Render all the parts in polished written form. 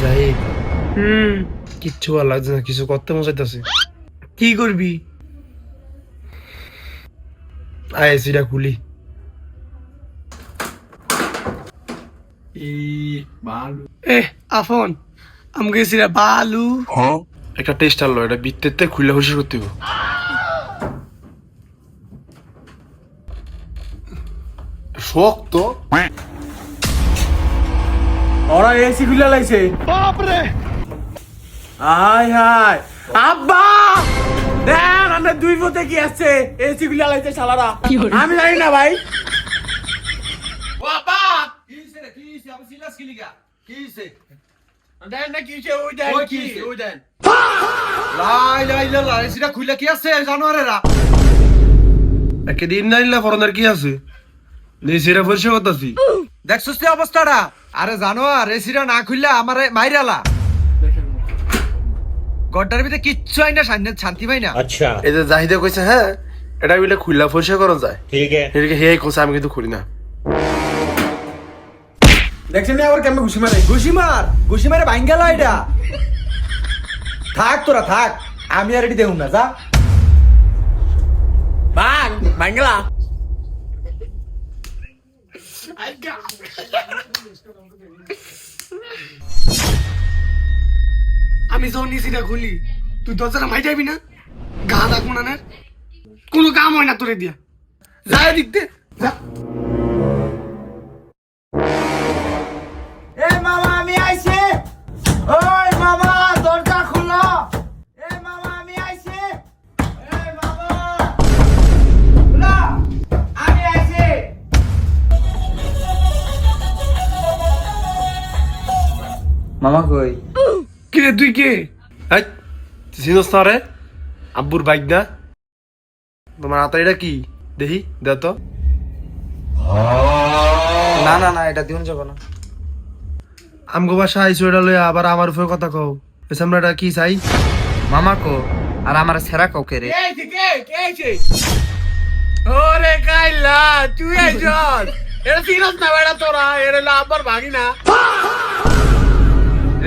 জাহিদ কিচ্ছু ভালো লাগছে না, কিছু করতে মন চাইতেছে। কি করবি? আয় এসিটা খুলি। আফন আমাকে সিরা বালু একটা টেস্ট আনলো, এটা বিত্তেতে খুলে হুশি করতে হবে। শক্ত ওরা এসি খুলে লাইছে। বাপরে হাই হাই আব্বা দেন আমরা দুই পথে কি আসছে এসি খুলে লাইছে শালারা। আমি জানি না ভাই। ও আব্বা কি হইছে রে? কি হইছে? আমি সিলাস কি লিগা? কি হইছে? দেন না কি হইছে? ওই দেন কি? ওই দেন লাই লাই লাই এসিটা খুলে কি আছে জানোয়ারেরা? একদিন না নিলে ফরনের কি আছে? এসিটা পরিষ্কার করতেছি। দেখছস কি অবস্থাটা? আরে জানোয়ার এসিটা না খুললে আমারে মাইরালা। গড্ডার ভিতরে কিচ্ছু আইনা শান্তি পাই না। अच्छा এই যে জাহিদে কইছে হ্যাঁ এটা বলে খুললা পরিষ্কার করা যায়, ठीक है এদিকে হে কইছে আমি কিন্তু খুলি না। দেখছেন না আবার কেমন ঘুষি মারে? ঘুষি মারে ভাঙ্গালা এটা। থাক তোরা থাক, আমি আর এটি দেখুন না যা। ভাঙ্গালা আমি যখন নিচিটা খুলি তুই দরজাটা মাই যাবি না? গাঁদা কোনানের কোনো কাম হয় না তোরে দিয়া। যায় দেখতে যা। এ মামা আমি আইছি। ওই মামা দরজা খুলো। এ মামা আমি আইছি। এ মামা খুলো, আমি আইছি। মামা কই? কি রে তুই কে? এই চিনস না রে? আব্বুর বাইক না? তোমার হাতে এটা কি দেখি দে তো। না না না এটা দিন যাব না। আমগো বাসা আইসো এটা লইয়া আবার আমার উপরে কথা কও। এসে আমরা এটা কি চাই? মামা কো আর আমার সেরা কাউকে রে। কে ওরে কাইলা তুই আইছস? এটা সিরাস না বেড়া তোরা, এরে লাম্বার ভাগি না।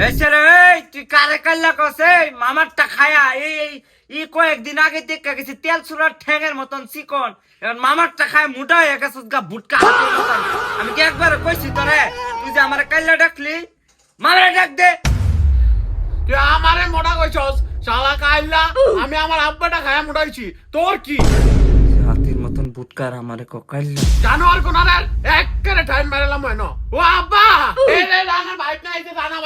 এসরে এই তুই কারে কাল্লা কসে মামারটা খায়া এই কয়েকদিন আগে দেখা গেছি তেল সুরার ঠ্যাঙের মতন চিকন, এখন মামারটা খায় মোটা হয়ে গেছে গা ভুটকা হাতের মতন। আমি কি একবার কইছি তোরে তুই যে আমার কাল্লা ডাকলি, মামারে ডাক দে। তুই আমারে মোটা কইছস শালা কাইলা, আমি আমার আব্বাটা খায়া মোটা হইছি, তোর কি? হাতির মতন ভুটকার আমারে কাল্লা জানোয়ার কোনারে একবারে টাইম মারলাম হয় না। ও আব্বা এই রে রানার ভাই না, এই যে রানা